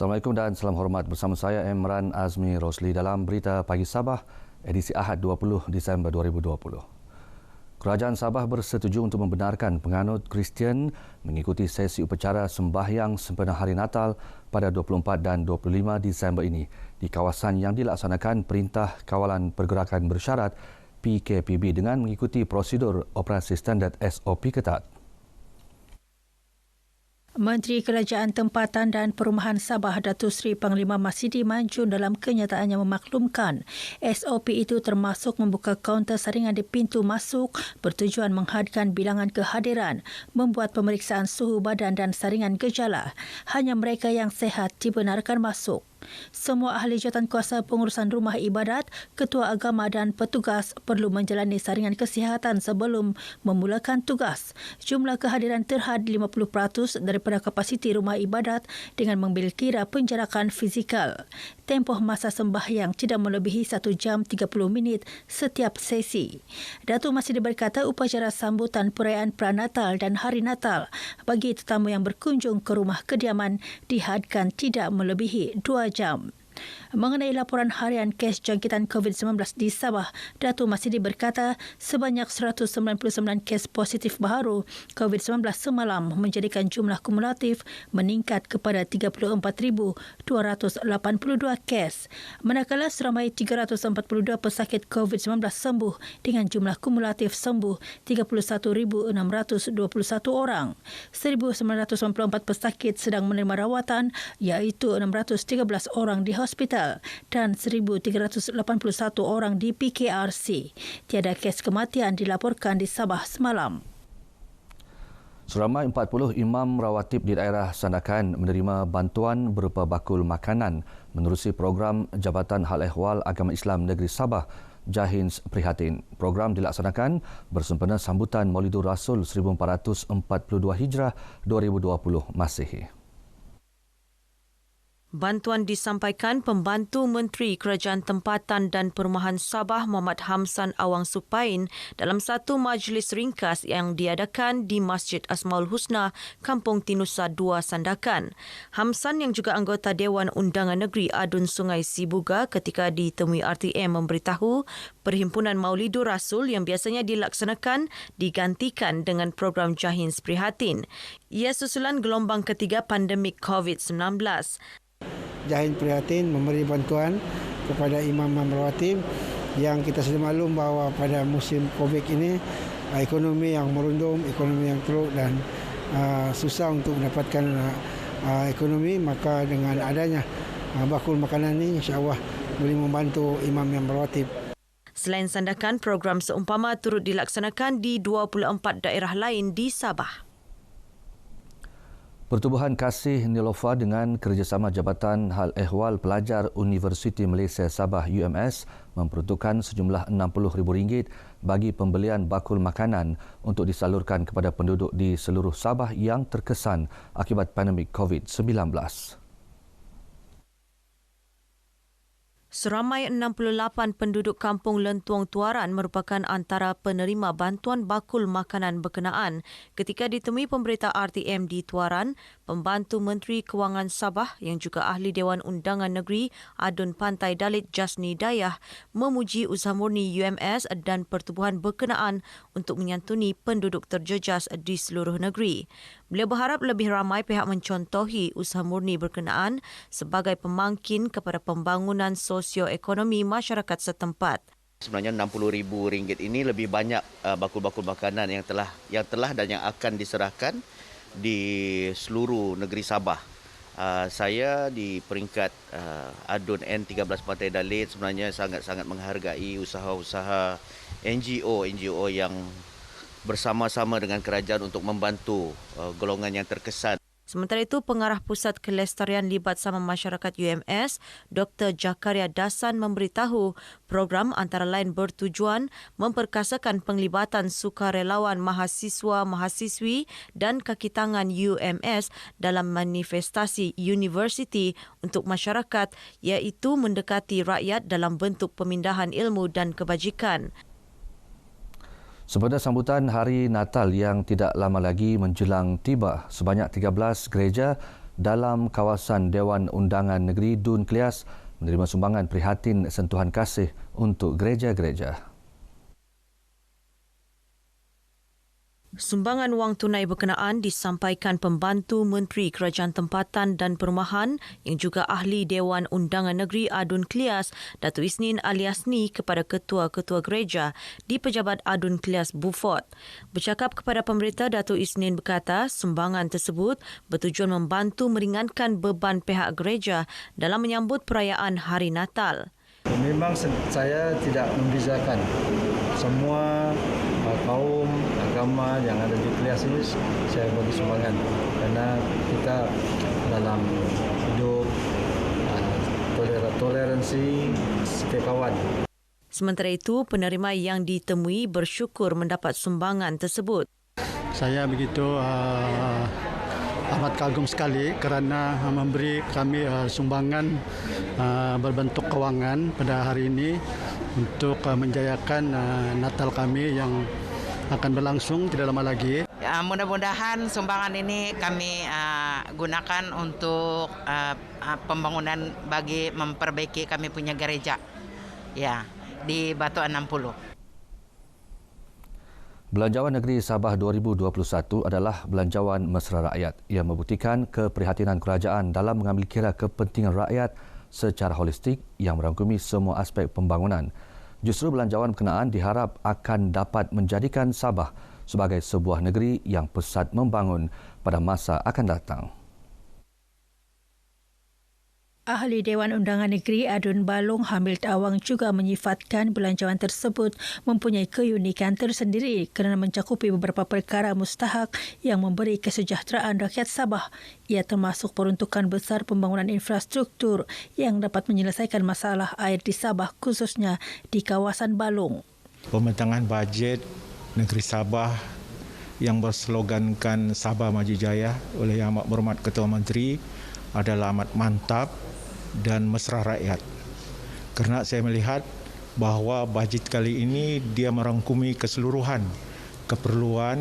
Assalamualaikum dan salam hormat, bersama saya Emran Azmi Rosli dalam Berita Pagi Sabah edisi Ahad 20 Disember 2020. Kerajaan Sabah bersetuju untuk membenarkan penganut Kristian mengikuti sesi upacara sembahyang sempena Hari Natal pada 24 dan 25 Disember ini di kawasan yang dilaksanakan Perintah Kawalan Pergerakan Bersyarat PKPB dengan mengikuti prosedur operasi standard SOP ketat. Menteri Kerajaan Tempatan dan Perumahan Sabah Datuk Seri Panglima Masidi Manjun dalam kenyataannya memaklumkan SOP itu termasuk membuka kaunter saringan di pintu masuk bertujuan menghadkan bilangan kehadiran, membuat pemeriksaan suhu badan dan saringan gejala. Hanya mereka yang sihat dibenarkan masuk. Semua ahli jawatankuasa pengurusan rumah ibadat, ketua agama dan petugas perlu menjalani saringan kesihatan sebelum memulakan tugas. Jumlah kehadiran terhad 50% daripada kapasiti rumah ibadat dengan mengambil kira penjarakan fizikal. Tempoh masa sembahyang tidak melebihi 1 jam 30 minit setiap sesi. Datuk Masidi berkata upacara sambutan perayaan Pranatal dan Hari Natal bagi tetamu yang berkunjung ke rumah kediaman dihadkan tidak melebihi 2 jam. Mengenai laporan harian kes jangkitan COVID-19 di Sabah, Datuk Masidi berkata sebanyak 199 kes positif baharu COVID-19 semalam menjadikan jumlah kumulatif meningkat kepada 34,282 kes. Manakala seramai 342 pesakit COVID-19 sembuh dengan jumlah kumulatif sembuh 31,621 orang. 1,994 pesakit sedang menerima rawatan iaitu 613 orang di hospital dan 1,381 orang di PKRC. Tiada kes kematian dilaporkan di Sabah semalam. Seramai 40 imam rawatib di daerah Sandakan menerima bantuan berupa bakul makanan menerusi program Jabatan Hal Ehwal Agama Islam Negeri Sabah Jahins Prihatin. Program dilaksanakan bersempena sambutan Maulidur Rasul 1442 Hijrah 2020 Masihi. Bantuan disampaikan Pembantu Menteri Kerajaan Tempatan dan Perumahan Sabah Muhammad Hamsan Awang Supain dalam satu majlis ringkas yang diadakan di Masjid Asmaul Husna, Kampung Tinusa 2 Sandakan. Hamsan yang juga anggota Dewan Undangan Negeri Adun Sungai Sibuga ketika ditemui RTM memberitahu Perhimpunan Maulidur Rasul yang biasanya dilaksanakan digantikan dengan program Jahins Prihatin. Ia susulan gelombang ketiga pandemik COVID-19. Jahins Prihatin memberi bantuan kepada imam-imam rawatib yang kita sudah maklum bahawa pada musim COVID ini ekonomi yang merundum, ekonomi yang teruk dan susah untuk mendapatkan ekonomi, maka dengan adanya bakul makanan ini insya-Allah boleh membantu imam yang rawatib. Selain Sandakan, program seumpama turut dilaksanakan di 24 daerah lain di Sabah. Pertubuhan Kasih Nilofa dengan kerjasama Jabatan Hal Ehwal Pelajar Universiti Malaysia Sabah UMS memperuntukkan sejumlah RM60,000 bagi pembelian bakul makanan untuk disalurkan kepada penduduk di seluruh Sabah yang terkesan akibat pandemik COVID-19. Seramai 68 penduduk Kampung Lentuang Tuaran merupakan antara penerima bantuan bakul makanan berkenaan. Ketika ditemui pemberita RTM di Tuaran, Pembantu Menteri Kewangan Sabah yang juga Ahli Dewan Undangan Negeri Adun Pantai Dalit Jasni Dayah memuji usaha murni UMS dan pertubuhan berkenaan untuk menyantuni penduduk terjejas di seluruh negeri. Beliau berharap lebih ramai pihak mencontohi usaha murni berkenaan sebagai pemangkin kepada pembangunan sosioekonomi masyarakat setempat. Sebenarnya RM60,000 ini lebih banyak bakul-bakul makanan yang telah dan yang akan diserahkan di seluruh negeri Sabah. Saya di peringkat Adun N13 Pantai Dalit sebenarnya sangat-sangat menghargai usaha-usaha NGO yang bersama-sama dengan kerajaan untuk membantu golongan yang terkesan. Sementara itu, Pengarah Pusat Kelestarian Libat Sama Masyarakat UMS, Dr. Jakaria Dasan memberitahu program antara lain bertujuan memperkasakan penglibatan sukarelawan mahasiswa-mahasiswi dan kaki tangan UMS dalam manifestasi universiti untuk masyarakat iaitu mendekati rakyat dalam bentuk pemindahan ilmu dan kebajikan. Sempena sambutan Hari Natal yang tidak lama lagi menjelang tiba, sebanyak 13 gereja dalam kawasan Dewan Undangan Negeri Dun Klias menerima sumbangan prihatin sentuhan kasih untuk gereja-gereja. Sumbangan wang tunai berkenaan disampaikan Pembantu Menteri Kerajaan Tempatan dan Perumahan yang juga Ahli Dewan Undangan Negeri Adun Klias, Datuk Isnin Aliasni kepada ketua-ketua gereja di Pejabat Adun Klias Beaufort. Bercakap kepada pemberita, Datuk Isnin berkata sumbangan tersebut bertujuan membantu meringankan beban pihak gereja dalam menyambut perayaan Hari Natal. Memang saya tidak membezakan semua kaum agama yang ada di Klias ini saya bagi sumbangan karena kita dalam hidup toleransi setiap kawan. Sementara itu, penerima yang ditemui bersyukur mendapat sumbangan tersebut. Saya begitu amat kagum sekali kerana memberi kami sumbangan berbentuk kewangan pada hari ini untuk menjayakan Natal kami yang akan berlangsung tidak lama lagi. Mudah-mudahan sumbangan ini kami gunakan untuk pembangunan bagi memperbaiki kami punya gereja ya di Batu 60. Belanjawan Negeri Sabah 2021 adalah belanjawan mesra rakyat yang membuktikan keprihatinan kerajaan dalam mengambil kira kepentingan rakyat secara holistik yang merangkumi semua aspek pembangunan. Justru belanjawan berkenaan diharap akan dapat menjadikan Sabah sebagai sebuah negeri yang pesat membangun pada masa akan datang. Ahli Dewan Undangan Negeri Adun Balong Hamil Tawang juga menyifatkan belanjawan tersebut mempunyai keunikan tersendiri kerana mencakupi beberapa perkara mustahak yang memberi kesejahteraan rakyat Sabah. Ia termasuk peruntukan besar pembangunan infrastruktur yang dapat menyelesaikan masalah air di Sabah khususnya di kawasan Balong. Pembentangan bajet Negeri Sabah yang berslogankan Sabah Maju Jaya oleh Yang Amat Berhormat Ketua Menteri adalah amat mantap dan mesra rakyat. Kerana saya melihat bahawa bajet kali ini dia merangkumi keseluruhan keperluan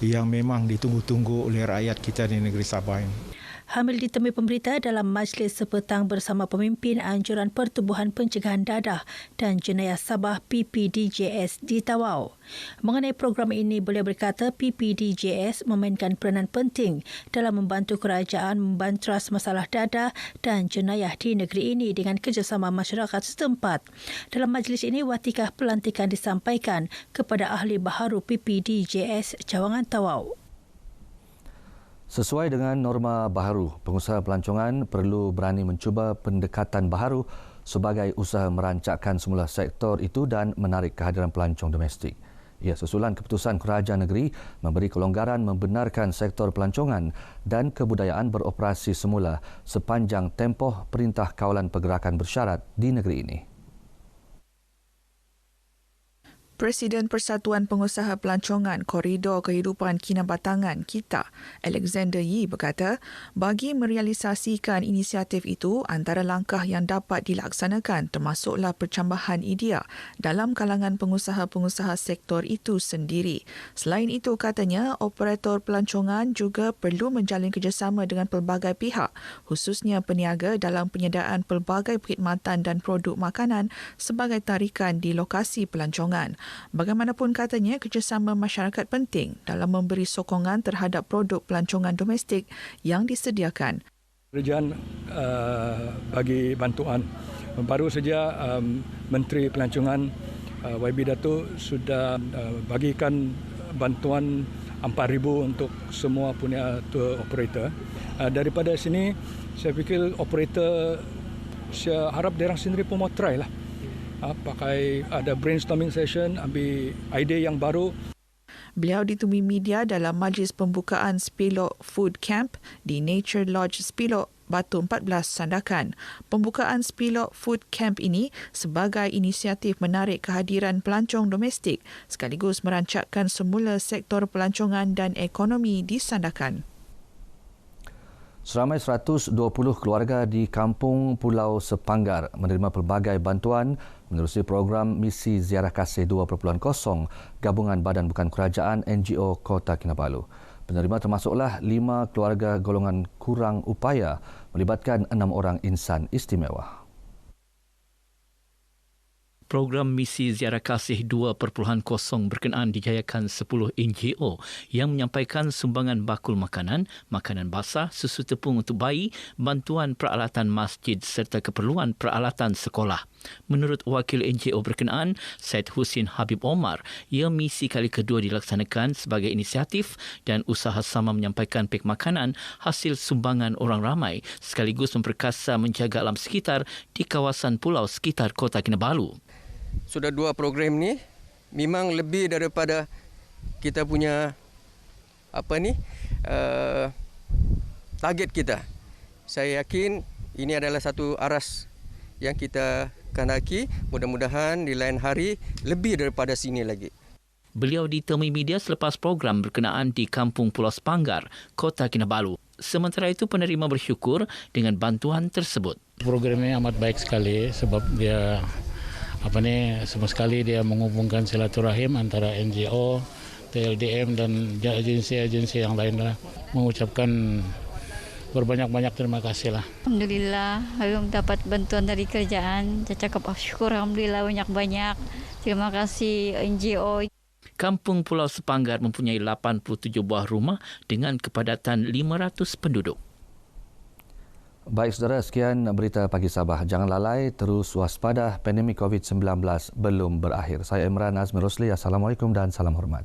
yang memang ditunggu-tunggu oleh rakyat kita di negeri Sabah ini. Hamil ditemui pemberita dalam majlis sepetang bersama pemimpin Anjuran Pertubuhan Pencegahan Dadah dan Jenayah Sabah PPDJS di Tawau. Mengenai program ini, beliau berkata PPDJS memainkan peranan penting dalam membantu kerajaan membantras masalah dadah dan jenayah di negeri ini dengan kerjasama masyarakat setempat. Dalam majlis ini, watikah pelantikan disampaikan kepada ahli baharu PPDJS Cawangan Tawau. Sesuai dengan norma baharu, pengusaha pelancongan perlu berani mencuba pendekatan baharu sebagai usaha merancakkan semula sektor itu dan menarik kehadiran pelancong domestik. Ia susulan keputusan kerajaan negeri memberi kelonggaran membenarkan sektor pelancongan dan kebudayaan beroperasi semula sepanjang tempoh Perintah Kawalan Pergerakan Bersyarat di negeri ini. Presiden Persatuan Pengusaha Pelancongan Koridor Kehidupan Kinabatangan KITA, Alexander Yee berkata, bagi merealisasikan inisiatif itu, antara langkah yang dapat dilaksanakan termasuklah percambahan idea dalam kalangan pengusaha-pengusaha sektor itu sendiri. Selain itu, katanya, operator pelancongan juga perlu menjalin kerjasama dengan pelbagai pihak, khususnya peniaga dalam penyediaan pelbagai perkhidmatan dan produk makanan sebagai tarikan di lokasi pelancongan. Bagaimanapun katanya, kerjasama masyarakat penting dalam memberi sokongan terhadap produk pelancongan domestik yang disediakan. Kerajaan bagi bantuan. Baru saja Menteri Pelancongan YB Datuk sudah bagikan bantuan 4,000 untuk semua punya tour operator. Daripada sini, saya fikir operator, saya harap diorang sendiri pun mau try lah. Pakai ada brainstorming session, ambil idea yang baru. Beliau ditemui media dalam majlis pembukaan Spilok Food Camp di Nature Lodge Spilok, Batu 14, Sandakan. Pembukaan Spilok Food Camp ini sebagai inisiatif menarik kehadiran pelancong domestik sekaligus merancakkan semula sektor pelancongan dan ekonomi di Sandakan. Seramai 120 keluarga di Kampung Pulau Sepanggar menerima pelbagai bantuan menerusi program Misi Ziarah Kasih 2.0 gabungan Badan Bukan Kerajaan NGO Kota Kinabalu. Penerima termasuklah 5 keluarga golongan kurang upaya melibatkan 6 orang insan istimewa. Program misi Ziarah Kasih 2.0 berkenaan dijayakan 10 NGO yang menyampaikan sumbangan bakul makanan, makanan basah, susu tepung untuk bayi, bantuan peralatan masjid serta keperluan peralatan sekolah. Menurut wakil NGO berkenaan, Syed Husin Habib Omar, ia misi kali kedua dilaksanakan sebagai inisiatif dan usaha sama menyampaikan pek makanan hasil sumbangan orang ramai sekaligus memperkasa menjaga alam sekitar di kawasan pulau sekitar Kota Kinabalu. Sudah 2 program ni memang lebih daripada kita punya target kita. Saya yakin ini adalah satu aras yang kita kandaki. Mudah-mudahan di lain hari lebih daripada sini lagi. Beliau ditemui media selepas program berkenaan di Kampung Pulau Sepanggar, Kota Kinabalu. Sementara itu penerima bersyukur dengan bantuan tersebut. Program ini amat baik sekali sebab dia semua sekali dia menghubungkan silaturahim antara NGO, TLDM dan agensi-agensi yang lain lah. Mengucapkan berbanyak-banyak terima kasih lah. Alhamdulillah, belum dapat bantuan dari kerajaan. Saya cakap syukur Alhamdulillah banyak-banyak. Terima kasih NGO. Kampung Pulau Sepanggar mempunyai 87 buah rumah dengan kepadatan 500 penduduk. Baik saudara, sekian berita pagi Sabah. Jangan lalai, terus waspada, pandemik COVID-19 belum berakhir. Saya Imran Azmi Rosli. Assalamualaikum dan salam hormat.